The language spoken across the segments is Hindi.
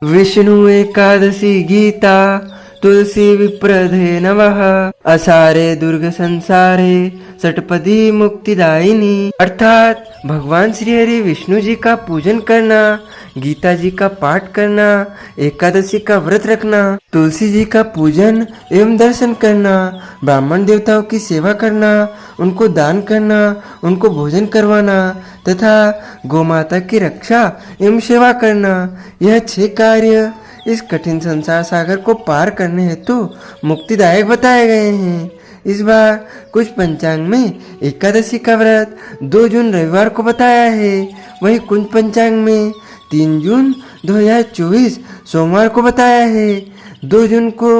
विष्णु एकादशी गीता तुलसी विप्रधे नमः। असारे दुर्ग संसारे षटपदी मुक्तिदायिनी। अर्थात भगवान श्री हरि विष्णु जी का पूजन करना, गीता जी का पाठ करना, एकादशी का व्रत रखना, तुलसी जी का पूजन एवं दर्शन करना, ब्राह्मण देवताओं की सेवा करना, उनको दान करना, उनको भोजन करवाना तथा गोमाता की रक्षा एवं सेवा करना, यह 6 कार्य इस कठिन संसार सागर को पार करने हेतु मुक्तिदायक बताए गए हैं। इस बार कुछ पंचांग में एकादशी का व्रत 2 जून रविवार को बताया है, वहीं कुछ पंचांग में 3 जून 2024 सोमवार को बताया है। 2 जून को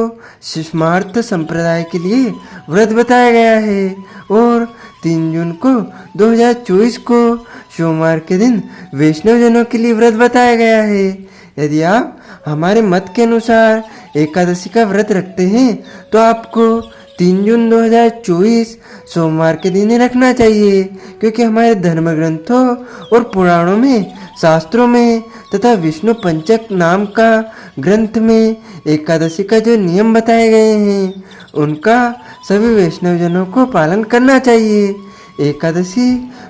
स्मार्त संप्रदाय के लिए व्रत बताया गया है और 3 जून को 2024 को सोमवार के दिन वैष्णव जनों के लिए व्रत बताया गया है। यदि आप हमारे मत के अनुसार एकादशी का व्रत रखते हैं तो आपको 3 जून 2024 सोमवार के दिन ही रखना चाहिए, क्योंकि हमारे धर्म ग्रंथों और पुराणों में, शास्त्रों में तथा विष्णु पंचक नाम का ग्रंथ में एकादशी का जो नियम बताए गए हैं उनका सभी वैष्णव जनों को पालन करना चाहिए। एकादशी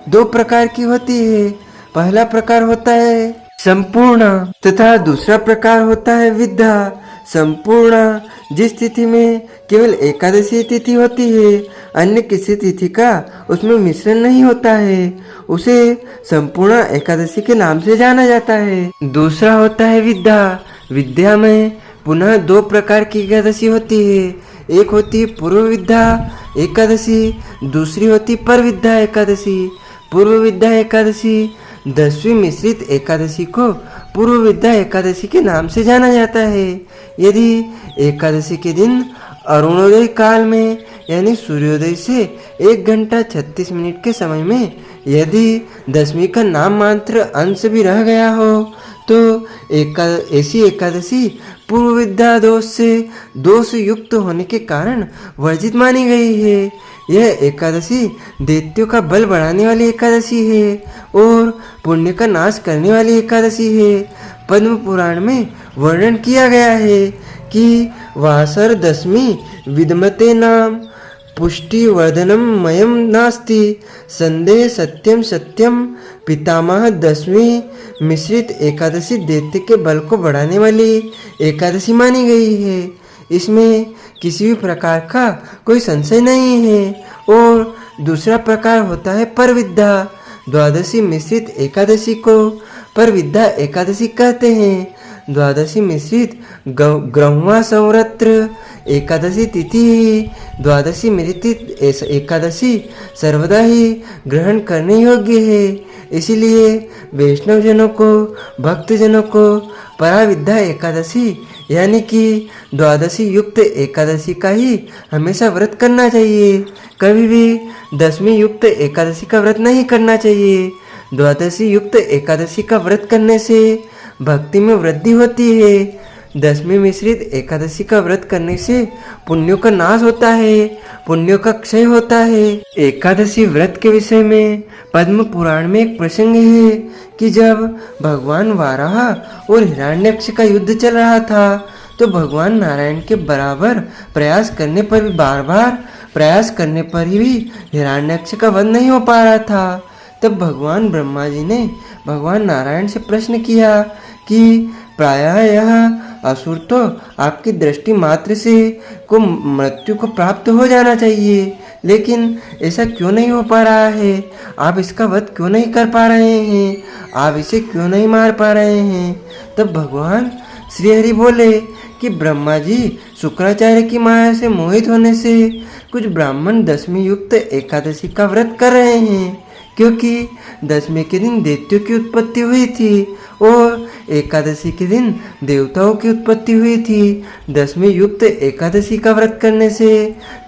2 प्रकार की होती है। पहला प्रकार होता है संपूर्ण तथा दूसरा प्रकार होता है विद्या। संपूर्ण जिस तिथि में केवल एकादशी तिथि होती है, अन्य किसी तिथि का उसमें मिश्रण नहीं होता है, उसे संपूर्ण एकादशी के नाम से जाना जाता है। दूसरा होता है विद्या। विद्या में पुनः 2 प्रकार की एकादशी होती है। एक होती है पूर्व विद्या एकादशी, दूसरी होती पर विद्या एकादशी। पूर्व विद्या एकादशी 10वीं मिश्रित एकादशी को पूर्व विद्या एकादशी के नाम से जाना जाता है। यदि एकादशी के दिन अरुणोदय काल में यानी सूर्योदय से 1 घंटा 36 मिनट के समय में यदि 10वीं का नाम मात्र अंश भी रह गया हो तो ऐसी एकादशी पूर्व विद्या दोष युक्त होने के कारण वर्जित मानी गई है। यह एकादशी दैत्यों का बल बढ़ाने वाली एकादशी है और पुण्य का नाश करने वाली एकादशी है। पद्म पुराण में वर्णन किया गया है कि वासर 10वीं विद्मते नाम पुष्टि वर्धनम मयम नास्ति संदेह सत्यम सत्यम। पितामह 10वीं मिश्रित एकादशी दैत्य के बल को बढ़ाने वाली एकादशी मानी गई है। इसमें किसी भी प्रकार का कोई संशय नहीं है। और दूसरा प्रकार होता है परविद्या। द्वादशी मिश्रित एकादशी को परविद्या एकादशी कहते हैं। द्वादशी मिश्रित ग्रहवा संवृत्र एकादशी तिथि ही द्वादशी मिश्रित एकादशी सर्वदा ही ग्रहण करने योग्य है। इसीलिए वैष्णव जनों को, भक्त जनों को पराविद्या एकादशी यानी कि द्वादशी युक्त एकादशी का ही हमेशा व्रत करना चाहिए। कभी भी 10वीं युक्त एकादशी का व्रत नहीं करना चाहिए। द्वादशी युक्त एकादशी का व्रत करने से भक्ति में वृद्धि होती है। 10वीं मिश्रित एकादशी का व्रत करने से पुण्यों का नाश होता है, पुण्यों का क्षय होता है। एकादशी व्रत के विषय में पद्म पुराण में एक प्रसंग है कि जब भगवान वाराह और हिरण्यक्ष का युद्ध चल रहा था तो भगवान नारायण के बराबर प्रयास करने पर भी, बार-बार प्रयास करने पर ही हिरण्यक्ष का वध नहीं हो पा रहा था। तब भगवान ब्रह्मा जी ने भगवान नारायण से प्रश्न किया कि प्रायः यह असुर तो आपकी दृष्टि मात्र से को मृत्यु को प्राप्त हो जाना चाहिए, लेकिन ऐसा क्यों नहीं हो पा रहा है? आप इसका वध क्यों नहीं कर पा रहे हैं? आप इसे क्यों नहीं मार पा रहे हैं? तब भगवान श्री हरि बोले कि ब्रह्मा जी, शुक्राचार्य की माया से मोहित होने से कुछ ब्राह्मण 10वीं युक्त एकादशी का व्रत कर रहे हैं, क्योंकि 10वीं के दिन दैत्यों की उत्पत्ति हुई थी और एकादशी के दिन देवताओं की उत्पत्ति हुई थी। 10वीं युक्त एकादशी का व्रत करने से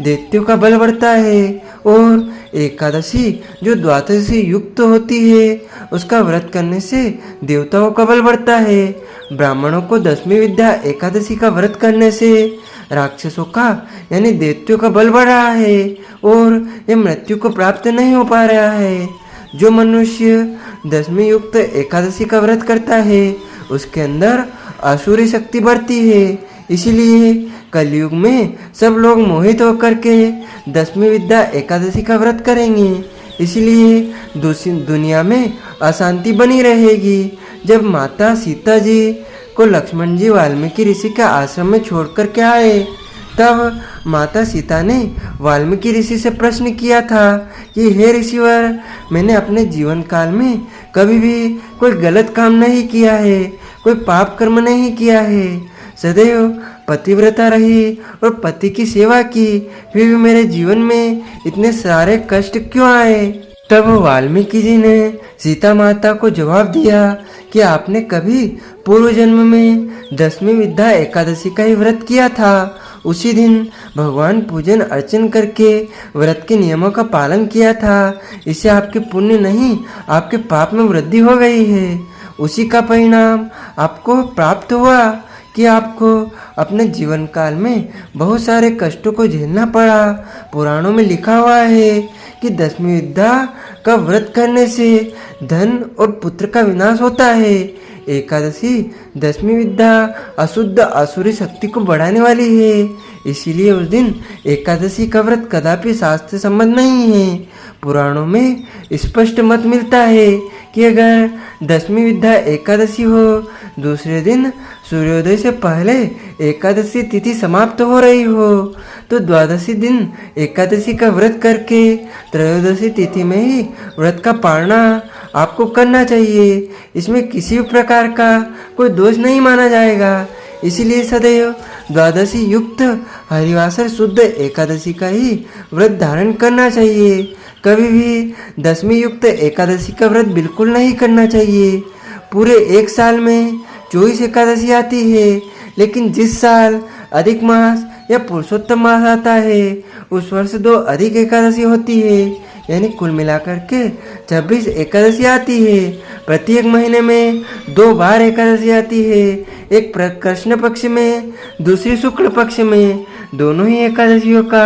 दैत्यों का बल बढ़ता है और एकादशी जो द्वादशी युक्त होती है उसका व्रत करने से देवताओं का बल बढ़ता है। ब्राह्मणों को 10वीं विद्या एकादशी का व्रत करने से राक्षसों का यानी दैत्यों का बल बढ़ रहा है और ये मृत्यु को प्राप्त नहीं हो पा रहा है। जो मनुष्य 10वीं युक्त एकादशी का व्रत करता है उसके अंदर आसुरी शक्ति बढ़ती है। इसीलिए कलयुग में सब लोग मोहित होकर के दसवीं विद्या एकादशी का व्रत करेंगे। इसलिए दुनिया में अशांति बनी रहेगी। जब माता सीता जी को लक्ष्मण जी वाल्मीकि ऋषि के आश्रम में छोड़कर के आए, तब माता सीता ने वाल्मीकि ऋषि से प्रश्न किया था कि हे ऋषिवर, मैंने अपने जीवन काल में कभी भी कोई गलत काम नहीं किया है, कोई पाप कर्म नहीं किया है, सदैव पतिव्रता रही और पति की सेवा की, फिर भी मेरे जीवन में इतने सारे कष्ट क्यों आए? तब वाल्मीकि जी ने सीता माता को जवाब दिया कि आपने कभी पूर्व जन्म में दसवीं विद्या एकादशी का ही व्रत किया था। उसी दिन भगवान पूजन अर्चन करके व्रत के नियमों का पालन किया था। इससे आपके पुण्य नहीं, आपके पाप में वृद्धि हो गई है। उसी का परिणाम आपको प्राप्त हुआ कि आपको अपने जीवन काल में बहुत सारे कष्टों को झेलना पड़ा। पुराणों में लिखा हुआ है कि दसवीं विद्या का व्रत करने से धन और पुत्र का विनाश होता है। एकादशी दसवीं विद्या अशुद्ध आसुरी शक्ति को बढ़ाने वाली है। इसीलिए उस दिन एकादशी का व्रत कदापि शास्त्र संबद्ध नहीं है। पुराणों में स्पष्ट मत मिलता है कि अगर दसवीं विद्या एकादशी हो, दूसरे दिन सूर्योदय से पहले एकादशी तिथि समाप्त हो रही हो, तो द्वादशी दिन एकादशी का व्रत करके त्रयोदशी तिथि में ही व्रत का पालना आपको करना चाहिए। इसमें किसी भी प्रकार का कोई दोष नहीं माना जाएगा। इसीलिए सदैव द्वादशी युक्त हरिवासर शुद्ध एकादशी का ही व्रत धारण करना चाहिए। कभी भी दसवीं युक्त एकादशी का व्रत बिल्कुल नहीं करना चाहिए। पूरे एक साल में 24 एकादशी आती है, लेकिन जिस साल अधिक मास या पुरुषोत्तम मास आता है, उस वर्ष 2 अधिक एकादशी होती है, यानी कुल मिलाकर के 26 एकादशी आती है। प्रत्येक महीने में 2 बार एकादशी आती है, एक कृष्ण पक्ष में, दूसरी शुक्ल पक्ष में। दोनों ही एकादशियों का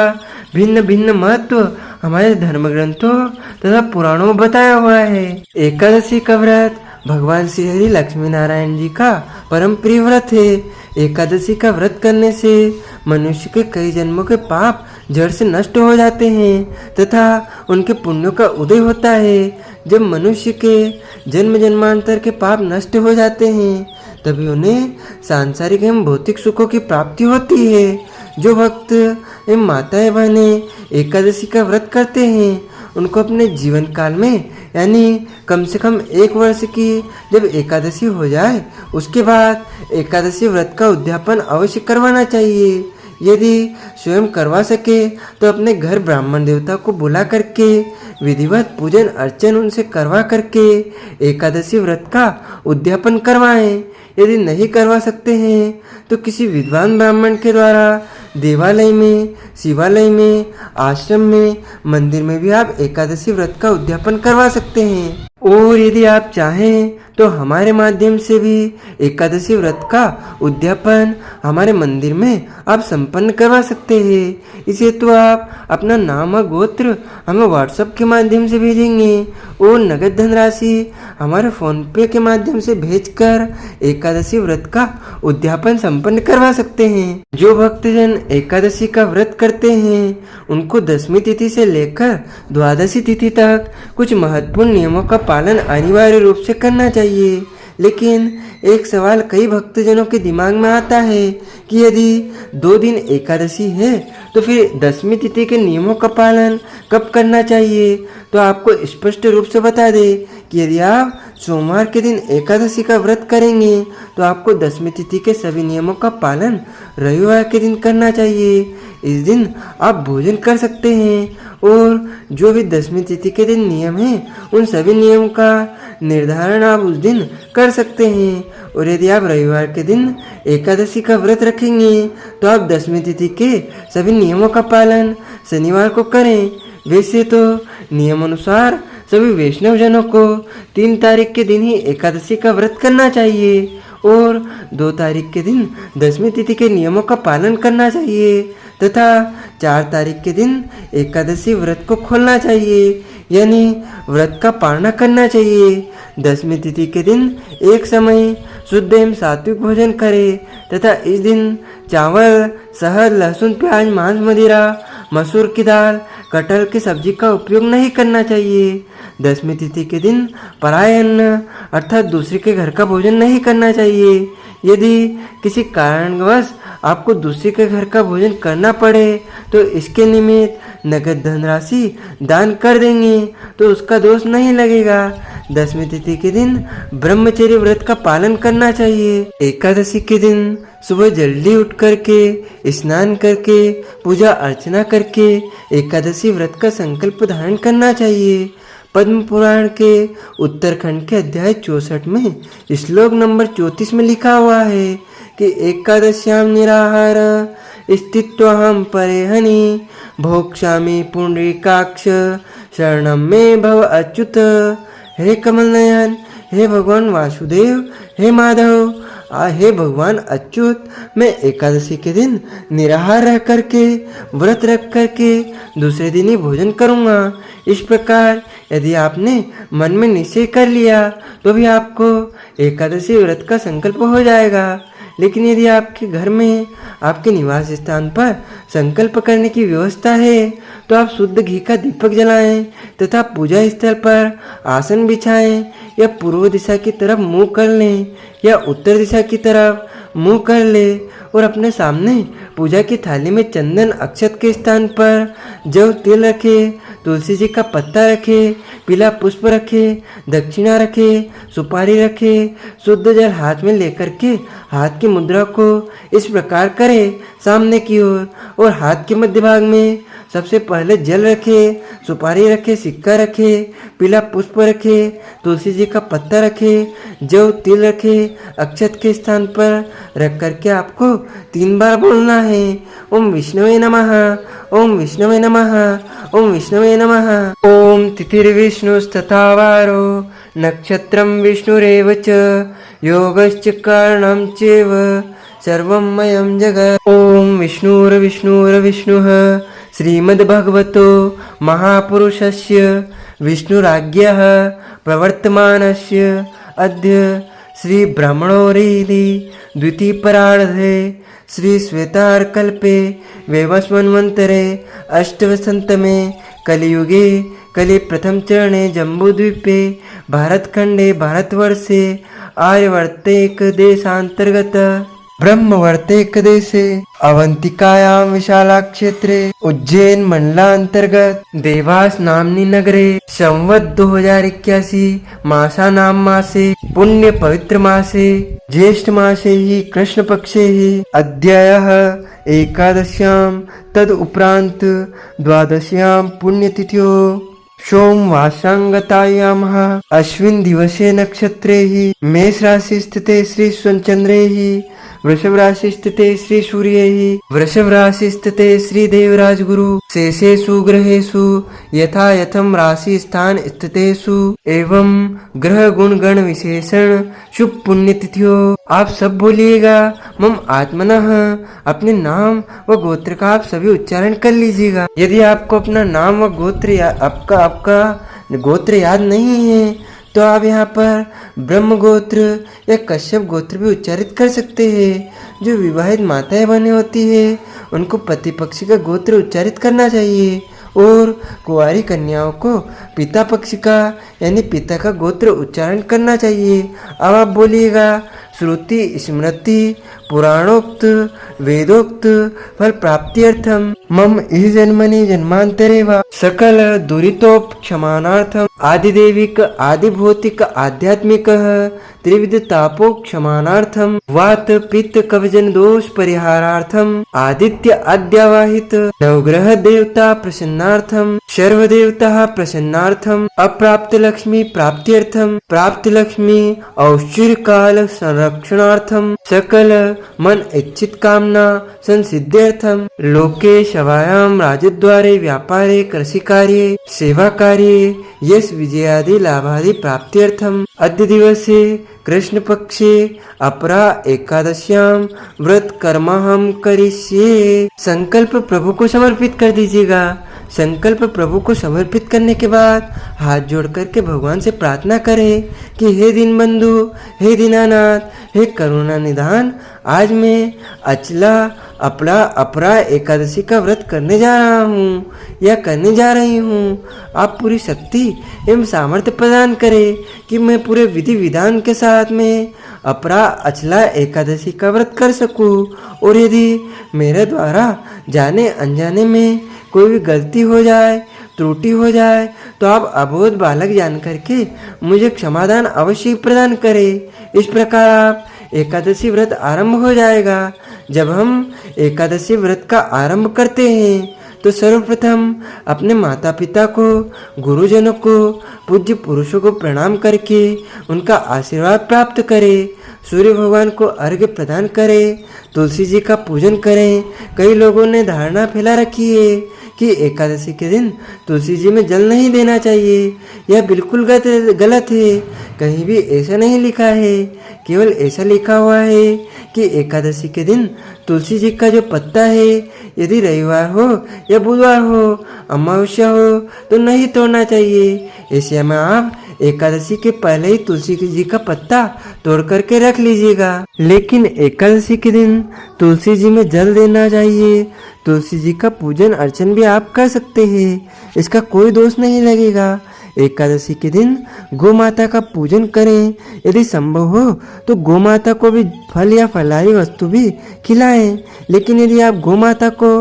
भिन्न भिन्न महत्व हमारे धर्म ग्रंथों तथा पुराणों में बताया हुआ है। एकादशी का व्रत भगवान श्री हरि लक्ष्मी नारायण जी का परम प्रिय व्रत है। एकादशी का व्रत करने से मनुष्य के कई जन्मों के पाप जड़ से नष्ट हो जाते हैं तथा उनके पुण्यों का उदय होता है। जब मनुष्य के जन्म जन्मांतर के पाप नष्ट हो जाते हैं, तभी उन्हें सांसारिक एवं भौतिक सुखों की प्राप्ति होती है। जो भक्त एवं माताएं बहनें एकादशी का व्रत करते हैं, उनको अपने जीवन काल में यानी कम से कम 1 वर्ष की जब एकादशी हो जाए, उसके बाद एकादशी व्रत का उद्यापन अवश्य करवाना चाहिए। यदि स्वयं करवा सके तो अपने घर ब्राह्मण देवता को बुला करके विधिवत पूजन अर्चन उनसे करवा करके एकादशी व्रत का उद्यापन करवाएं। यदि नहीं करवा सकते हैं तो किसी विद्वान ब्राह्मण के द्वारा देवालय में, शिवालय में, आश्रम में, मंदिर में भी आप एकादशी व्रत का उद्यापन करवा सकते हैं। और यदि आप चाहें तो हमारे माध्यम से भी एकादशी व्रत का उद्यापन हमारे मंदिर में आप संपन्न करवा सकते हैं। इसे तो आप अपना नाम और गोत्र हमें व्हाट्सएप के माध्यम से भेजेंगे और नगद धनराशि हमारे फोन पे के माध्यम से भेजकर एकादशी व्रत का उद्यापन संपन्न करवा सकते हैं। जो भक्तजन एकादशी का व्रत करते हैं, उनको दसवीं तिथि से लेकर द्वादशी तिथि तक कुछ महत्वपूर्ण नियमों का पालन अनिवार्य रूप से करना चाहिए। लेकिन एक सवाल कई भक्तजनों के दिमाग में आता है कि यदि 2 दिन एकादशी है तो फिर दसवीं तिथि के नियमों का पालन कब करना चाहिए। तो आपको स्पष्ट रूप से बता दे कि यदि आप सोमवार के दिन एकादशी का व्रत करेंगे तो आपको दसवीं तिथि के सभी नियमों का पालन रविवार के दिन करना चाहिए। इस दिन आप भोजन कर सकते हैं और जो भी दसवीं तिथि के दिन नियम है, उन सभी नियम का निर्धारण आप उस दिन कर सकते हैं। और यदि आप रविवार के दिन एकादशी का व्रत रखेंगे तो आप दसवीं तिथि के सभी नियमों का पालन शनिवार को करें। वैसे तो नियम अनुसार सभी वैष्णव जनों को 3 तारीख के दिन ही एकादशी का व्रत करना चाहिए और 2 तारीख के दिन दसवीं तिथि के नियमों का पालन करना चाहिए तथा 4 तारीख के दिन एकादशी व्रत को खोलना चाहिए, यानी व्रत का पालना करना चाहिए। दसवीं तिथि के दिन एक समय शुद्ध एवं सात्विक भोजन करें तथा इस दिन चावल, शहद, लहसुन, प्याज, मांस, मदिरा, मसूर की दाल, कटहल की सब्जी का उपयोग नहीं करना चाहिए। दसवीं तिथि के दिन पराय अन्न अर्थात दूसरे के घर का भोजन नहीं करना चाहिए। यदि किसी कारणवश आपको दूसरे के घर का भोजन करना पड़े तो इसके निमित्त नगद धनराशि दान कर देंगे तो उसका दोष नहीं लगेगा। दसवीं तिथि के दिन ब्रह्मचर्य व्रत का पालन करना चाहिए। एकादशी के दिन सुबह जल्दी उठ करके स्नान करके पूजा अर्चना करके एकादशी व्रत का संकल्प धारण करना चाहिए। पद्म पुराण के उत्तरखंड के अध्याय 64 में श्लोक नंबर 34 में लिखा हुआ है कि एकादश्याम निराहार स्थित्वाहम परेहनि भोक्ष्यामि पुंडरीकाक्ष शरणम में भव अच्युत। हे कमल नयन, हे भगवान वासुदेव, हे माधव, हे भगवान अच्युत, मैं एकादशी के दिन निराहार रह करके व्रत रख करके दूसरे दिन ही भोजन करूँगा। इस प्रकार यदि आपने मन में निश्चय कर लिया तो भी आपको एकादशी व्रत का संकल्प हो जाएगा। लेकिन यदि आपके घर में आपके निवास स्थान पर संकल्प करने की व्यवस्था है तो आप शुद्ध घी का दीपक जलाएं तथा पूजा स्थल पर आसन बिछाएं या पूर्व दिशा की तरफ मुंह कर लें या उत्तर दिशा की तरफ मुंह कर ले और अपने सामने पूजा की थाली में चंदन अक्षत के स्थान पर जव तिल रखे, तुलसी जी का पत्ता रखे, पीला पुष्प रखे, दक्षिणा रखे, सुपारी रखे, शुद्ध जल हाथ में लेकर के हाथ की मुद्रा को इस प्रकार करे सामने की ओर और हाथ के मध्य भाग में सबसे पहले जल रखे, सुपारी रखे, सिक्का रखे, पीला पुष्प रखे, तुलसी जी का पत्ता रखे, जव तिल रखे, अक्षत के स्थान पर रख करके आपको 3 बार बोलना है ओम विष्णवे नमः, ओम विष्णवे नमः, ओम विष्णवे नमः। ओम तिथिर्विष्णुस्तथा वारो नक्षत्रं विष्णुरेव च योगश्च कारणं चैव सर्वं मयं जगत्। ओम विष्णुर्विष्णुर्विष्णुः श्रीमद्भगवतो महापुरुषस्य विष्णुराज्ञः प्रवर्तमानस्य अद्य श्री ब्रह्मणोरिधि द्वितीयपरार्धे श्री श्वेतार्कल्पे वैवस्वन्वन्तरे अष्टवसन्तमे कलियुगे कलि प्रथम चरणे जम्बूद्वीपे भारतखंडे भारतवर्षे आर्यवर्तेक देशांतर्गत ब्रह्मवर्तेक देशे अवंतिकायां विशाला क्षेत्रे उज्जैन मंडलांतर्गत देवास नामनी नगरे संवत 2081 मासानां मासे पुण्य पवित्र मासे ज्येष्ठ मासे ही कृष्ण पक्षे ही अद्ययः एकादश्यां तद उपरांत द्वादश्यां पुण्यतिथ्यो सोमवासांगतायामः अश्विन दिवसे नक्षत्रे ही मेष राशि स्थिते श्री स्वचंद्रे ही वृषभ राशि स्थिते श्री सूर्ये ही वृषभ राशि स्थिते श्री देवराज गुरु शेषेषु ग्रहेषु यथा यथम राशि स्थान स्थितेषु एवं ग्रह गुण गण विशेषण शुभ पुण्य तिथियों। आप सब बोलिएगा मम आत्मनः, अपने नाम व गोत्र का आप सभी उच्चारण कर लीजिएगा। यदि आपको अपना नाम व गोत्र आपका गोत्र याद नहीं है तो आप यहाँ पर ब्रह्म गोत्र या कश्यप गोत्र भी उच्चारित कर सकते हैं। जो विवाहित माताएं बनी होती है उनको पति पक्ष का गोत्र उच्चारित करना चाहिए और कुंवारी कन्याओं को पिता पक्ष का यानी पिता का गोत्र उच्चारण करना चाहिए। अब आप बोलिएगा श्रुति स्मृति पुराणोक्त वेदोक्त फल प्राप्ति अर्थम मम इह जन्मनि जन्मांतरे वा सकल दुरितोपक्षमानार्थम आदिदेविक आदिभौतिक आध्यात्मिक त्रिविध तापो क्षमानार्थम वात पित्त कवचन दोष परिहारार्थम आदित्य आद्यावाहित नवग्रह देवता प्रसन्नार्थम सर्व देवता प्रसन्नार्थम अप्राप्त लक्ष्मी प्राप्त्यर्थम प्राप्त लक्ष्मी औश्चर्य काल संरक्षणार्थम सकल मन इच्छित कामना संसिद्ध्यर्थम लोके शवायाम राजद्वारे व्यापारे कृषि कार्ये सेवा कार्ये यश विजयादि लाभादि प्राप्त्यर्थम अद्य दिवसे कृष्ण पक्षे अपरा एकादश्यां व्रत कर्म हम करिष्ये। संकल्प प्रभु को समर्पित कर दीजिएगा। संकल्प प्रभु को समर्पित करने के बाद हाथ जोड़ करके भगवान से प्रार्थना करें कि हे दीनबंधु, हे दीनानाथ, हे करुणा निधान, आज मैं अचला अपरा एकादशी का व्रत करने जा रहा हूँ या करने जा रही हूँ। आप पूरी शक्ति एवं सामर्थ्य प्रदान करें कि मैं पूरे विधि विधान के साथ में अपरा अचला एकादशी का व्रत कर सकूँ। और यदि मेरे द्वारा जाने अनजाने में कोई भी गलती हो जाए, त्रुटि हो जाए, तो आप अबोध बालक जान करके मुझे क्षमादान अवश्य प्रदान करें। इस प्रकार आप एकादशी व्रत आरंभ हो जाएगा। जब हम एकादशी व्रत का आरंभ करते हैं तो सर्वप्रथम अपने माता पिता को, गुरुजनों को, पूज्य पुरुषों को प्रणाम करके उनका आशीर्वाद प्राप्त करें। सूर्य भगवान को अर्घ्य प्रदान करें, तुलसी जी का पूजन करें। कई लोगों ने धारणा फैला रखी है कि एकादशी के दिन तुलसी जी में जल नहीं देना चाहिए। यह बिल्कुल गलत है। कहीं भी ऐसा नहीं लिखा है। केवल ऐसा लिखा हुआ है कि एकादशी के दिन तुलसी जी का जो पत्ता है, यदि रविवार हो या बुधवार हो, अमावस्या हो, तो नहीं तोड़ना चाहिए। ऐसे में आप एकादशी के पहले ही तुलसी जी का पत्ता तोड़ करके रख लीजिएगा। लेकिन एकादशी के दिन तुलसी जी में जल देना चाहिए। तुलसी जी का पूजन अर्चन भी आप कर सकते हैं, इसका कोई दोष नहीं लगेगा। एकादशी के दिन गौ माता का पूजन करें। यदि संभव हो तो गौ माता को भी फल या फलाहारी वस्तु भी खिलाएं। लेकिन यदि आप गौ माता को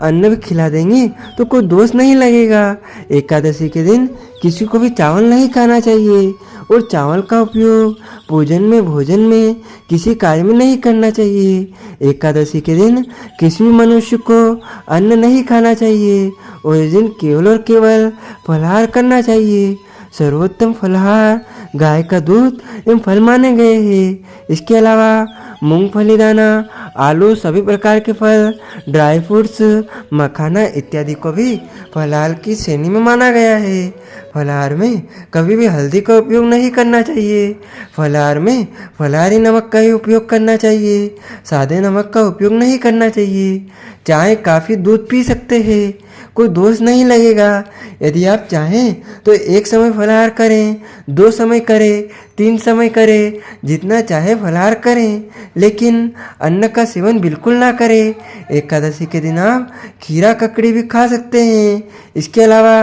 अन्न भी खिला देंगे तो कोई दोष नहीं लगेगा। एकादशी के दिन किसी को भी चावल नहीं खाना चाहिए और चावल का उपयोग पूजन में, भोजन में, किसी कार्य में नहीं करना चाहिए। एकादशी के दिन किसी भी मनुष्य को अन्न नहीं खाना चाहिए और इस दिन केवल और केवल फलाहार करना चाहिए। सर्वोत्तम फलाहार गाय का दूध एवं फल माने गए हैं। इसके अलावा मूंगफली दाना, आलू, सभी प्रकार के फल, ड्राई फ्रूट्स, मखाना इत्यादि को भी फलाहार की श्रेणी में माना गया है। फलाहार में कभी भी हल्दी का उपयोग नहीं करना चाहिए। फलाहार में फलाहारी नमक का ही उपयोग करना चाहिए, सादे नमक का उपयोग नहीं करना चाहिए। चाय, काफ़ी, दूध पी सकते हैं, कोई दोष नहीं लगेगा। यदि आप चाहें तो एक समय फलाहार करें, 2 समय करें, 3 समय करें, जितना चाहे फलाहार करें, लेकिन अन्न का सेवन बिल्कुल ना करें। एकादशी के दिन आप खीरा ककड़ी भी खा सकते हैं। इसके अलावा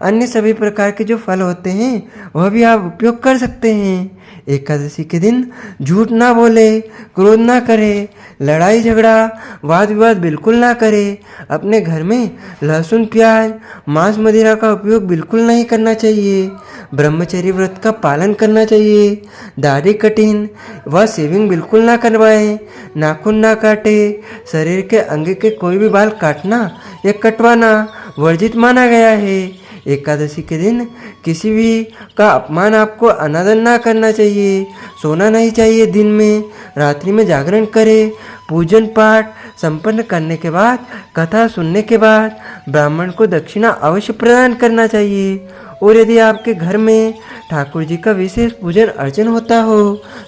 अन्य सभी प्रकार के जो फल होते हैं वह भी आप उपयोग कर सकते हैं। एकादशी के दिन झूठ ना बोले, क्रोध ना करे, लड़ाई झगड़ा, वाद विवाद बिल्कुल ना करे। अपने घर में लहसुन, प्याज, मांस, मदिरा का उपयोग बिल्कुल नहीं करना चाहिए। ब्रह्मचर्य व्रत का पालन करना चाहिए। दाढ़ी कटिंग व शेविंग बिल्कुल ना करवाएं। नाखून ना काटे। शरीर के अंग के कोई भी बाल काटना या कटवाना वर्जित माना गया है। एकादशी के दिन किसी भी का अपमान, आपको अनादर ना करना चाहिए। सोना नहीं चाहिए। दिन में, रात्रि में जागरण करें। पूजन पाठ संपन्न करने के बाद, कथा सुनने के बाद ब्राह्मण को दक्षिणा अवश्य प्रदान करना चाहिए। और यदि आपके घर में ठाकुर जी का विशेष पूजन अर्चन होता हो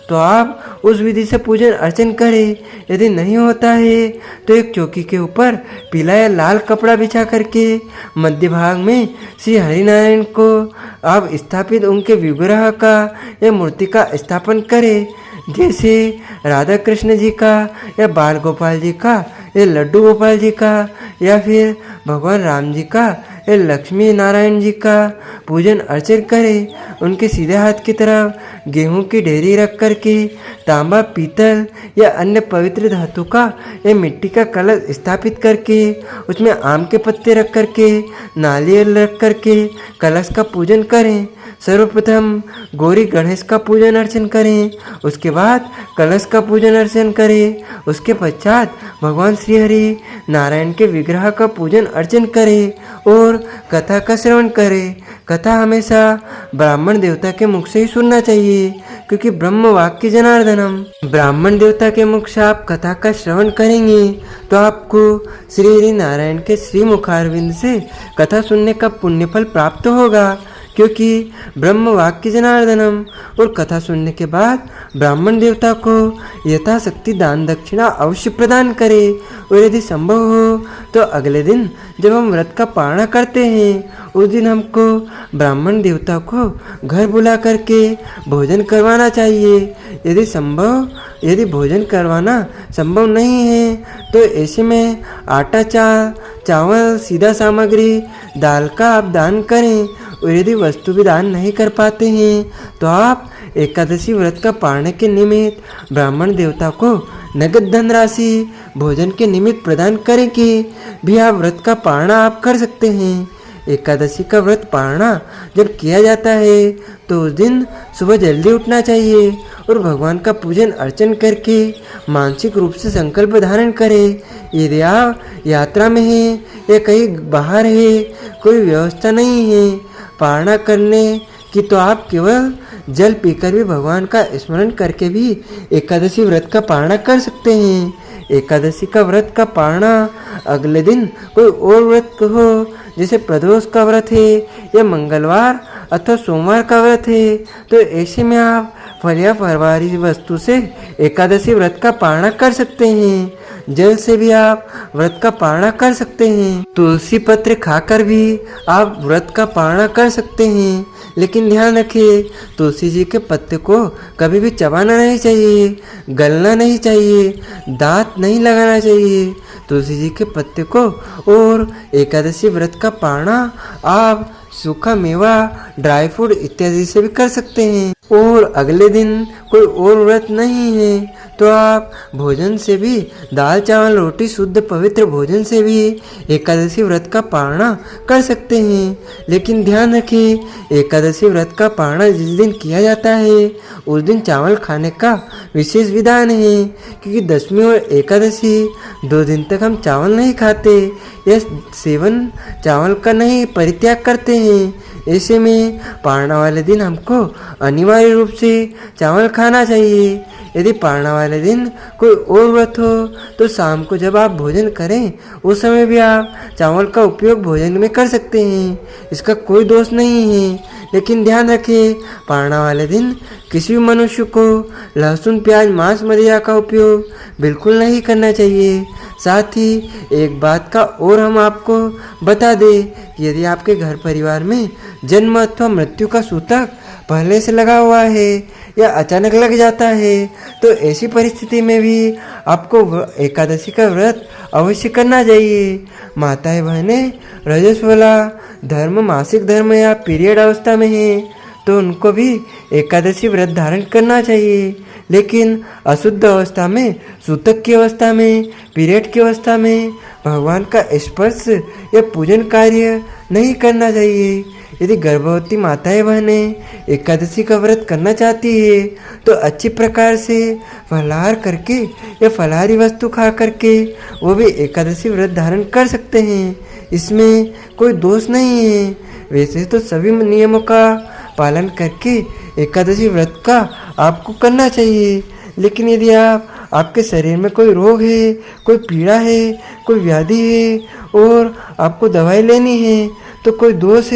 तो आप उस विधि से पूजन अर्चन करें। यदि नहीं होता है तो एक चौकी के ऊपर पीला या लाल कपड़ा बिछा करके मध्य भाग में श्री हरिनारायण को आप स्थापित उनके विग्रह का या मूर्ति का स्थापन करें, जैसे राधा कृष्ण जी का या बाल गोपाल जी का या लड्डू गोपाल जी का या फिर भगवान राम जी का या लक्ष्मी नारायण जी का पूजन अर्चन करें। उनके सीधे हाथ की तरफ गेहूं की ढेरी रख करके तांबा, पीतल या अन्य पवित्र धातु का या मिट्टी का कलश स्थापित करके उसमें आम के पत्ते रख करके, नारियल रख करके कलश का पूजन करें। सर्वप्रथम गौरी गणेश का पूजन अर्चन करें, उसके बाद कलश का पूजन अर्चन करें, उसके पश्चात भगवान श्री हरि नारायण के विग्रह का पूजन अर्चन करें और कथा का श्रवण करें। कथा हमेशा ब्राह्मण देवता के मुख से ही सुनना चाहिए, क्योंकि ब्रह्म वाक्य जनार्दनम। ब्राह्मण देवता के मुख से आप कथा का श्रवण करेंगे तो आपको श्री हरि नारायण के श्री मुखारविंद से कथा सुनने का पुण्य फल प्राप्त होगा। क्योंकि ब्रह्म वाक्य जनार्दनम। और कथा सुनने के बाद ब्राह्मण देवता को यथाशक्ति दान दक्षिणा अवश्य प्रदान करे। और यदि संभव हो तो अगले दिन जब हम व्रत का पारणा करते हैं उस दिन हमको ब्राह्मण देवता को घर बुला करके भोजन करवाना चाहिए। यदि भोजन करवाना संभव नहीं है तो ऐसे में आटा चावल सीधा सामग्री दाल का आप दान करें। और यदि वस्तु भी दान नहीं कर पाते हैं तो आप एकादशी व्रत का पारने के निमित्त ब्राह्मण देवता को नगद धनराशि भोजन के निमित्त प्रदान करके भी आप व्रत का पारणा आप कर सकते हैं। एकादशी का व्रत पारणा जब किया जाता है तो उस दिन सुबह जल्दी उठना चाहिए और भगवान का पूजन अर्चन करके मानसिक रूप से संकल्प धारण करें। यदि आप यात्रा में हैं या कहीं बाहर है, कोई व्यवस्था नहीं है पारणा करने की, तो आप केवल जल पीकर भी भगवान का स्मरण करके भी एकादशी व्रत का पारणा कर सकते हैं। एकादशी का व्रत का पारणा अगले दिन कोई और व्रत हो, जैसे प्रदोष का व्रत है या मंगलवार अथवा सोमवार का व्रत है, तो ऐसे में आप फल या फलहारी वस्तु से एकादशी व्रत का पारणा कर सकते हैं। जल से भी आप व्रत का पारणा कर सकते हैं। तुलसी पत्र खाकर भी आप व्रत का पारणा कर सकते हैं। लेकिन ध्यान रखिए, तुलसी जी के पत्ते को कभी भी चबाना नहीं चाहिए, गलना नहीं चाहिए, दांत नहीं लगाना चाहिए तुलसी जी के पत्ते को। और एकादशी व्रत का पारणा आप सूखा मेवा, ड्राई फ्रूट इत्यादि से भी कर सकते हैं। और अगले दिन कोई और व्रत नहीं है तो आप भोजन से भी, दाल चावल रोटी शुद्ध पवित्र भोजन से भी एकादशी व्रत का पारणा कर सकते हैं। लेकिन ध्यान रखिए, एकादशी व्रत का पारणा जिस दिन किया जाता है उस दिन चावल खाने का विशेष विधान है, क्योंकि दशमी और एकादशी 2 दिन तक हम चावल नहीं खाते या सेवन चावल का नहीं परित्याग करते हैं। ऐसे में पारणा वाले दिन हमको अनिवार्य रूप से चावल खाना चाहिए। यदि पारणा वाले दिन कोई और व्रत हो तो शाम को जब आप भोजन करें उस समय भी आप चावल का उपयोग भोजन में कर सकते हैं, इसका कोई दोष नहीं है। लेकिन ध्यान रखें, पारणा वाले दिन किसी भी मनुष्य को लहसुन प्याज मांस मदिरा का उपयोग बिल्कुल नहीं करना चाहिए। साथ ही एक बात का और हम आपको बता दें कि यदि आपके घर परिवार में जन्म अथवा मृत्यु का सूतक पहले से लगा हुआ है या अचानक लग जाता है तो ऐसी परिस्थिति में भी आपको एकादशी का व्रत अवश्य करना चाहिए। माताएं बहनें रजस्वला धर्म मासिक धर्म या पीरियड अवस्था में है तो उनको भी एकादशी व्रत धारण करना चाहिए। लेकिन अशुद्ध अवस्था में, सूतक की अवस्था में, पीरियड की अवस्था में भगवान का स्पर्श या पूजन कार्य नहीं करना चाहिए। यदि गर्भवती माताएं बहनें एकादशी का व्रत करना चाहती है तो अच्छी प्रकार से फलाहार करके या फलाहारी वस्तु खा करके वो भी एकादशी व्रत धारण कर सकते हैं, इसमें कोई दोष नहीं है। वैसे तो सभी नियमों का पालन करके एकादशी व्रत का आपको करना चाहिए। लेकिन यदि आपके शरीर में कोई रोग है, कोई पीड़ा है, कोई व्याधि है और आपको दवाई लेनी है तो कोई दोष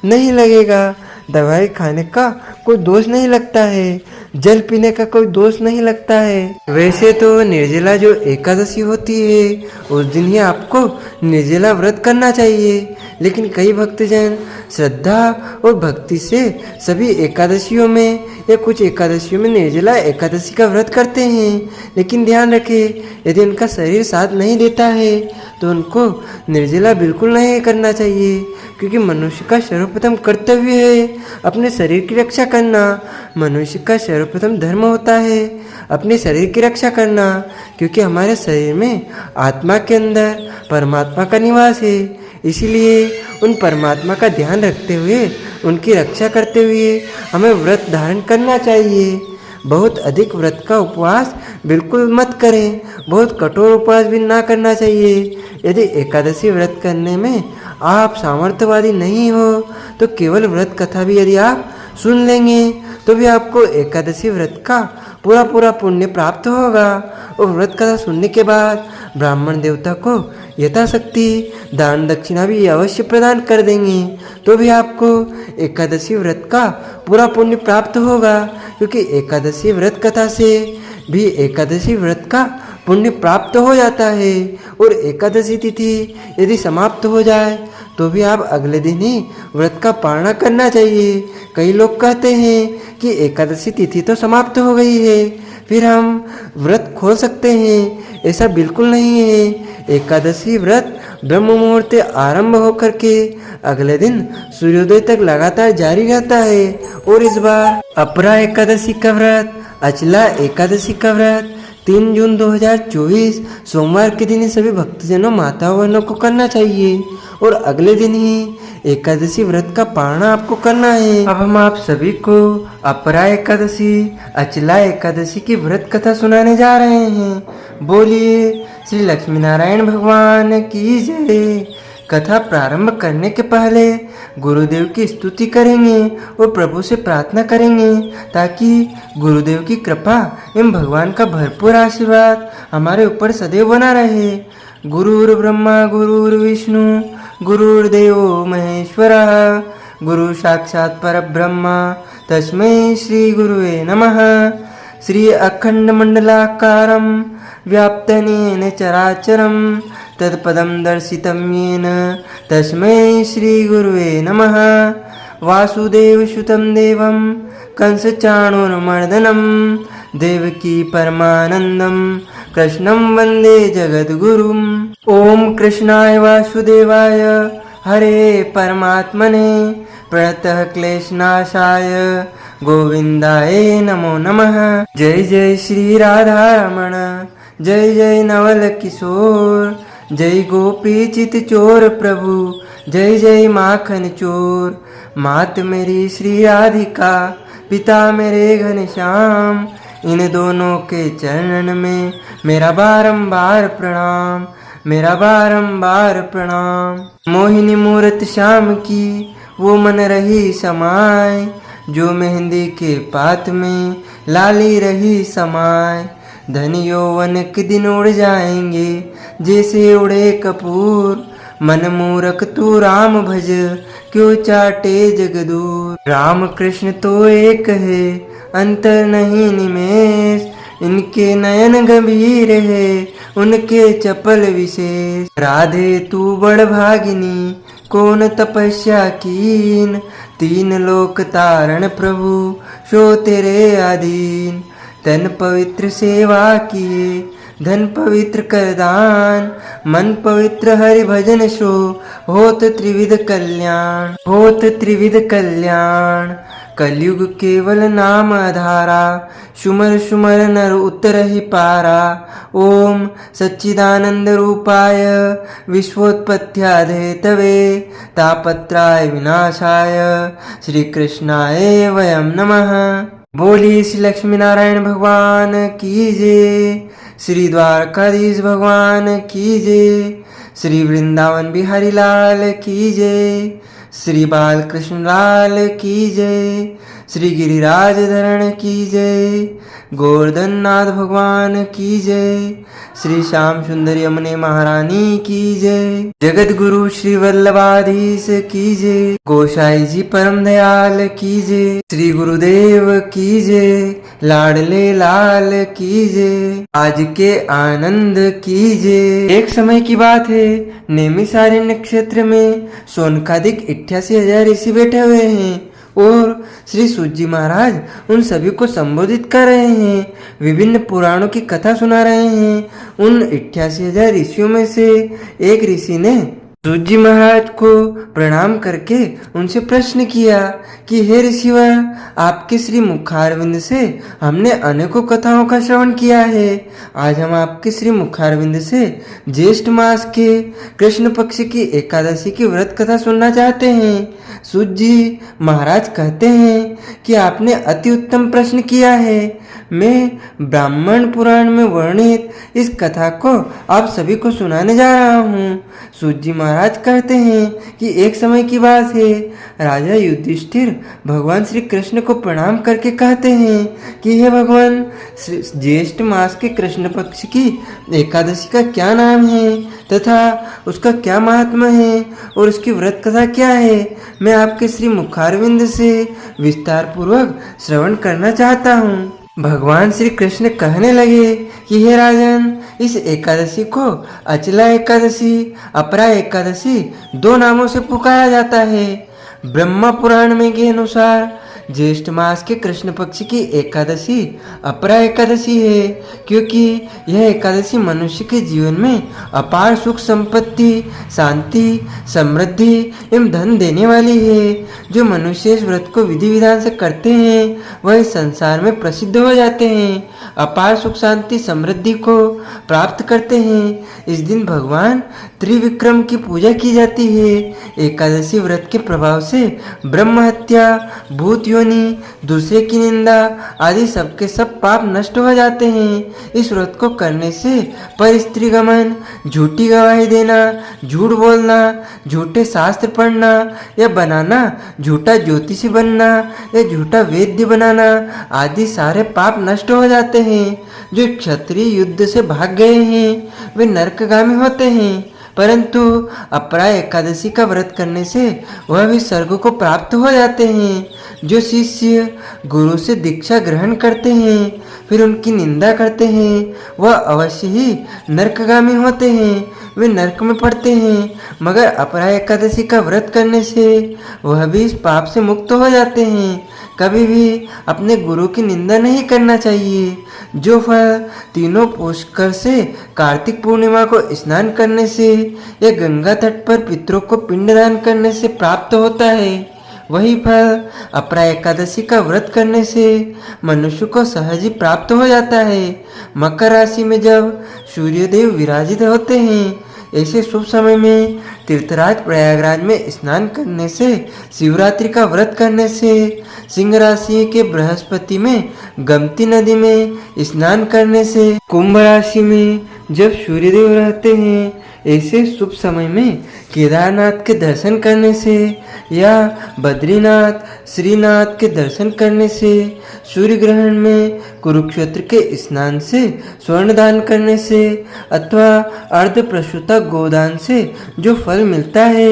नहीं लगेगा। दवाई खाने का कोई दोष नहीं लगता है, जल पीने का कोई दोष नहीं लगता है। वैसे तो निर्जला जो एकादशी होती है उस दिन ही आपको निर्जला व्रत करना चाहिए। लेकिन कई भक्तजन श्रद्धा और भक्ति से सभी एकादशियों में या कुछ एकादशियों में निर्जला एकादशी का व्रत करते हैं। लेकिन ध्यान रखें, यदि उनका शरीर साथ नहीं देता है तो उनको निर्जला बिल्कुल नहीं करना चाहिए, क्योंकि मनुष्य का सर्वप्रथम कर्तव्य है अपने शरीर की रक्षा करना। मनुष्य का सर्वप्रथम धर्म होता है अपने शरीर की रक्षा करना, क्योंकि हमारे शरीर में आत्मा के अंदर परमात्मा का निवास है। इसीलिए उन परमात्मा का ध्यान रखते हुए, उनकी रक्षा करते हुए हमें व्रत धारण करना चाहिए। बहुत अधिक व्रत का उपवास बिल्कुल मत करें, बहुत कठोर उपवास भी ना करना चाहिए। यदि एकादशी व्रत करने में आप सामर्थ्यवादी नहीं हो तो केवल व्रत कथा भी यदि आप सुन लेंगे तो भी आपको एकादशी व्रत का पूरा पुण्य प्राप्त होगा। और व्रत कथा सुनने के बाद ब्राह्मण देवता को यथाशक्ति दान दक्षिणा भी अवश्य प्रदान कर देंगे, तो भी आपको एकादशी व्रत का पूरा पुण्य प्राप्त होगा। क्योंकि एकादशी व्रत कथा से भी एकादशी व्रत का पुण्य प्राप्त हो जाता है। और एकादशी तिथि यदि समाप्त हो जाए तो भी आप अगले दिन ही व्रत का पालना करना चाहिए। कई लोग कहते हैं कि एकादशी तिथि तो समाप्त हो गई है, फिर हम व्रत खोल सकते हैं। ऐसा बिल्कुल नहीं है। एकादशी व्रत ब्रह्म मुहूर्त आरंभ होकर के अगले दिन सूर्योदय तक लगातार जारी रहता है। और इस बार अपरा एकादशी का व्रत, अचला एकादशी का व्रत 3 जून 2024 सोमवार के दिन ही सभी भक्तजनों माताओं बहनों को करना चाहिए। और अगले दिन ही एकादशी व्रत का पालना आपको करना है। अब हम आप सभी को अपरा एकादशी, अचला एकादशी की व्रत कथा सुनाने जा रहे हैं। बोलिए श्री लक्ष्मी नारायण भगवान की जय। कथा प्रारंभ करने के पहले गुरुदेव की स्तुति करेंगे और प्रभु से प्रार्थना करेंगे ताकि गुरुदेव की कृपा एवं भगवान का भरपूर आशीर्वाद हमारे ऊपर सदैव बना रहे। गुरुर् ब्रह्मा गुरुर्विष्णु गुरुर्देवो महेश्वरः गुरु साक्षात् परब्रह्म तस्मै श्री गुरुवे नमः। श्री अखंड मंडलाकारं व्याप्तनेन चराचरं तत्पदं दर्शितं येन तस्मै श्री गुरुवे नमः। वासुदेवसुतं देवं कंसचाणूरमर्दनं देवकी परमानन्दं कृष्णं वन्दे जगद्गुरुम्। ओम कृष्णाय वासुदेवाय हरे परमात्मने प्रणतः क्लेशनाशाय गोविंदाय नमो नमः। जय जय श्री राधा रमण, जय जय नवल किशोर, जय गोपी चित चोर प्रभु, जय जय माखन चोर। मात मेरी श्री राधिका, पिता मेरे घनश्याम, इन दोनों के चरणन में मेरा बारंबार प्रणाम, मेरा बारंबार प्रणाम। मोहिनी मूरत श्याम की वो मन रही समाय, जो मेहंदी के पात में लाली रही समाय। धन यौवन के दिन उड़ जाएंगे जैसे उड़े कपूर, मन मूरख तू राम भज क्यों चाटे जगदूर। राम कृष्ण तो एक है अंतर नहीं निमेष, इनके नयन गंभीर है उनके चपल विशेष। राधे तू बड़ भागिनी कौन तपस्या कीन, तीन लोक तारण प्रभु सो तेरे अधीन। तन पवित्र सेवा किए धन पवित्र कर दान, मन पवित्र हरि भजन सो होत त्रिविध कल्याण, होत त्रिविध कल्याण। कलयुग केवल नाम आधारा, सुमर सुमर नर उतर ही पारा। ओम सच्चिदानंद रूपाय विश्वोत्पत्त्याधे तवे तापत्राय विनाशाय श्री कृष्णाय वयम नमः। बोली श्री लक्ष्मी नारायण भगवान की जय, श्री द्वारकाधीश भगवान की जय, श्री वृंदावन बिहारी लाल की जय, श्री बालकृष्ण लाल की जय, श्री गिरिराज धरण की जय, गोवर्धन नाथ भगवान की जय, श्री श्याम सुंदर यमुने महारानी की जय, जगत गुरु श्री वल्लभाधीश की जय, गोसाई जी परम दयाल की जय, श्री गुरुदेव की जय, लाडले लाल की जय, आज के आनंद की जय। एक समय की बात है, नैमिषारण्य क्षेत्र में सोनकादिक 88,000 ऋषि बैठे हुए हैं और श्री सूत जी महाराज उन सभी को संबोधित कर रहे हैं, विभिन्न पुराणों की कथा सुना रहे हैं। उन 88,000 ऋषियों में से एक ऋषि ने सूत जी महाराज को प्रणाम करके उनसे प्रश्न किया कि हे ऋषिवर, आपके श्री मुखारविंद से हमने अनेकों कथाओं का श्रवण किया है। आज हम आपके श्री मुखारविंद से ज्येष्ठ मास के कृष्ण पक्ष की एकादशी की व्रत कथा सुनना चाहते हैं। सूत जी महाराज कहते हैं कि आपने अति उत्तम प्रश्न किया है। मैं ब्राह्मण पुराण में वर्णित इस कथा को आप सभी को सुनाने जा रहा हूँ। सूत जी महाराज कहते हैं कि एक समय की बात है, राजा युधिष्ठिर भगवान श्री कृष्ण को प्रणाम करके कहते हैं कि हे भगवान, ज्येष्ठ मास के कृष्ण पक्ष की एकादशी का क्या नाम है तथा उसका क्या महात्मा है और उसकी व्रत कथा क्या है, मैं आपके श्री मुखारविंद से विस्तार पूर्वक श्रवण करना चाहता हूँ। भगवान श्री कृष्ण कहने लगे कि हे राजन, इस एकादशी को अचला एकादशी, अपरा एकादशी दो नामों से पुकारा जाता है। ब्रह्मा पुराण में के अनुसार ज्येष्ठ मास के कृष्ण पक्ष की एकादशी अपरा एकादशी है, क्योंकि यह एकादशी मनुष्य के जीवन में अपार सुख संपत्ति, शांति, समृद्धि एवं धन देने वाली है। जो मनुष्य इस व्रत को विधि विधान से करते हैं वह इस संसार में प्रसिद्ध हो जाते हैं, अपार सुख शांति समृद्धि को प्राप्त करते हैं। इस दिन भगवान त्रिविक्रम की पूजा की जाती है। एकादशी व्रत के प्रभाव से ब्रह्म हत्या, भूत योनि, दूसरे की निंदा आदि सबके सब पाप नष्ट हो जाते हैं। इस व्रत को करने से पर स्त्री गमन, झूठी गवाही देना, झूठ बोलना, झूठे शास्त्र पढ़ना या बनाना, झूठा ज्योतिषी बनना या झूठा वैद्य बनाना आदि सारे पाप नष्ट हो जाते हैं। जो क्षत्रिय युद्ध से भाग गए हैं वे नरकगामी होते हैं, परंतु अपरा एकादशी का व्रत करने से वह भी स्वर्ग को प्राप्त हो जाते हैं। जो शिष्य गुरु से दीक्षा ग्रहण करते हैं फिर उनकी निंदा करते हैं वह अवश्य ही नरकगामी होते हैं, वे नरक में पड़ते हैं। मगर अपरा एकादशी का व्रत करने से वह भी इस पाप से मुक्त हो जाते हैं। कभी भी अपने गुरु की निंदा नहीं करना चाहिए। जो फल तीनों पुष्कर से कार्तिक पूर्णिमा को स्नान करने से या गंगा तट पर पितरों को पिंडदान करने से प्राप्त होता है, वही फल अपरा एकादशी का व्रत करने से मनुष्य को सहज ही प्राप्त हो जाता है। मकर राशि में जब सूर्यदेव विराजित होते हैं, ऐसे शुभ समय में तीर्थराज प्रयागराज में स्नान करने से, शिवरात्रि का व्रत करने से, सिंह राशि के बृहस्पति में गोमती नदी में स्नान करने से, कुंभ राशि में जब सूर्यदेव रहते हैं, ऐसे शुभ समय में केदारनाथ के दर्शन करने से या बद्रीनाथ, श्रीनाथ के दर्शन करने से, सूर्य ग्रहण में कुरुक्षेत्र के स्नान से, स्वर्ण दान करने से अथवा अर्ध प्रसूता गोदान से जो फल मिलता है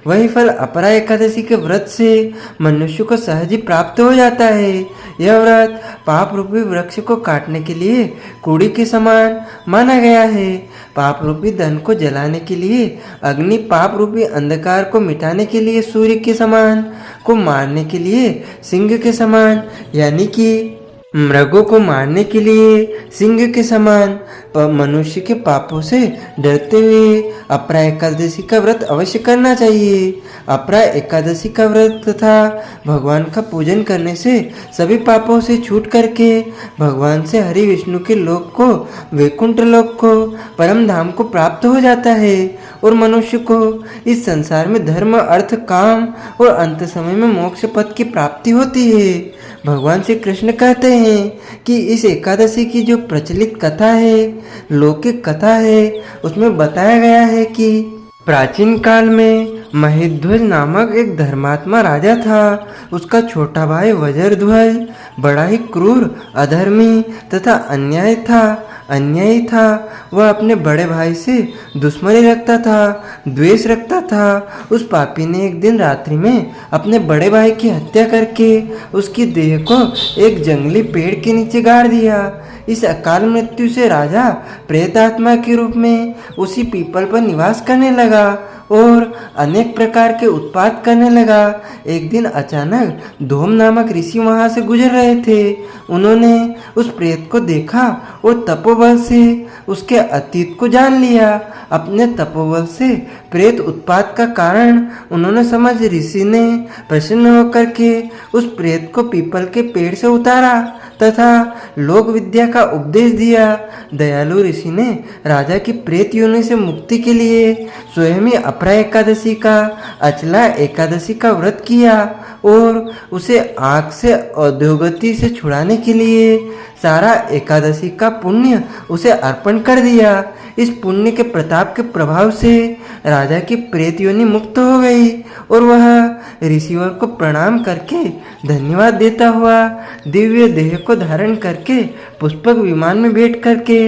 वही फल अपरा एकादशी के व्रत से मनुष्य को सहज ही प्राप्त हो जाता है। यह व्रत पाप रूपी वृक्ष को काटने के लिए कूड़ी के समान माना गया है। पाप रूपी धन को जलाने के लिए अग्नि, पाप रूपी अंधकार को मिटाने के लिए सूर्य के समान, को मारने के लिए सिंह के समान, यानी कि मृगों को मारने के लिए सिंह के समान मनुष्य के पापों से डरते हुए अपरा एकादशी का व्रत अवश्य करना चाहिए। अपरा एकादशी का व्रत तथा भगवान का पूजन करने से सभी पापों से छूट करके भगवान से हरि विष्णु के लोक को, वैकुंठ लोक को, परम धाम को प्राप्त हो जाता है और मनुष्य को इस संसार में धर्म, अर्थ, काम और अंत समय में मोक्ष पद की प्राप्ति होती है। भगवान श्री कृष्ण कहते हैं कि इस एकादशी की जो प्रचलित कथा है, लौकिक कथा है, उसमें बताया गया है कि प्राचीन काल में महिध्वज नामक एक धर्मात्मा राजा था। उसका छोटा भाई वज्रध्वज बड़ा ही क्रूर, अधर्मी तथा अन्यायी था। वह अपने बड़े भाई से दुश्मनी रखता था, द्वेष रखता था। उस पापी ने एक दिन रात्रि में अपने बड़े भाई की हत्या करके उसकी देह को एक जंगली पेड़ के नीचे गाड़ दिया। इस अकाल मृत्यु से राजा प्रेतात्मा के रूप में उसी पीपल पर निवास करने लगा और अनेक प्रकार के उत्पात करने लगा। एक दिन अचानक धूम नामक ऋषि वहां से गुजर रहे थे। उन्होंने उस प्रेत को देखा और तपोबल से उसके अतीत को जान लिया। अपने तपोबल से प्रेत उत्पात का कारण उन्होंने समझ ऋषि ने प्रसन्न होकर के उस प्रेत को पीपल के पेड़ से उतारा तथा लोक विद्या का उपदेश दिया। दयालु ऋषि ने राजा की प्रेत योनि से मुक्ति के लिए स्वयं ही अपरा एकादशी का, अचला एकादशी का व्रत किया और उसे आग से अधोगति से छुड़ाने के लिए सारा एकादशी का पुण्य उसे अर्पण कर दिया। इस पुण्य के प्रताप के प्रभाव से राजा की प्रेत योनि मुक्त हो गई और वह ऋषिवर को प्रणाम करके धन्यवाद देता हुआ दिव्य देह को धारण करके पुष्पक विमान में बैठ करके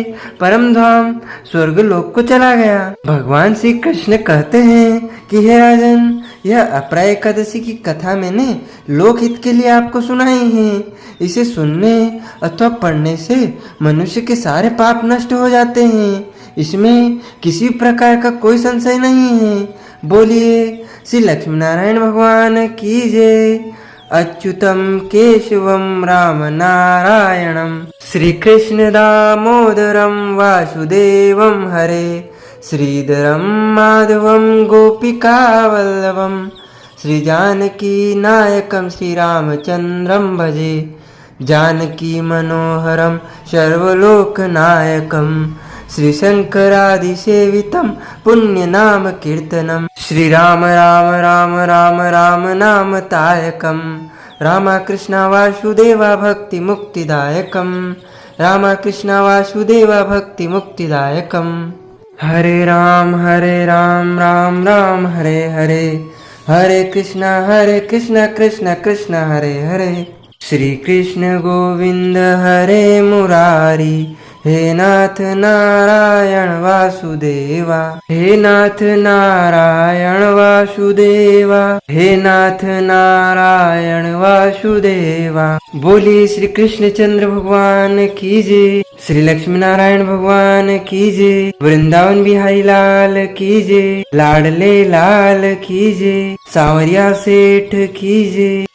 परम धाम स्वर्ग लोक को चला गया। भगवान श्री कृष्ण कहते हैं कि हे राजन, यह अपरा एकादशी की कथा मैंने लोकहित के लिए आपको सुनाई है। इसे सुनने अथवा पढ़ने से मनुष्य के सारे पाप नष्ट हो जाते हैं। इसमें किसी प्रकार का कोई संशय नहीं है। बोलिए श्री लक्ष्मी नारायण भगवान की जय। अच्युतम केशवम राम नारायणम श्री कृष्ण दामोदरम वासुदेवम हरे श्रीधरम माधवम गोपिका वल्लभम श्री जानकी नायकम श्री रामचंद्रम भजे जानकी मनोहरम सर्वलोकनायकम श्री शंकरादि सेवितम पुण्य नाम कीर्तनम श्री राम राम राम राम राम नाम तायकम रामा कृष्ण वासुदेवा भक्ति मुक्तिदायकम रामा कृष्ण वासुदेवा भक्ति मुक्तिदायकम। हरे राम राम राम हरे हरे हरे कृष्ण कृष्ण कृष्ण हरे हरे श्री कृष्ण गोविंद हरे मुरारी हे नाथ नारायण वासुदेवा हे नाथ नारायण वासुदेवा हे नाथ नारायण वासुदेवा। बोलिए श्री कृष्णचंद्र भगवान की जय, श्री लक्ष्मी नारायण भगवान की जय, वृंदावन बिहारी लाल की जय, लाडले लाल की जय, सावरिया सेठ की जय।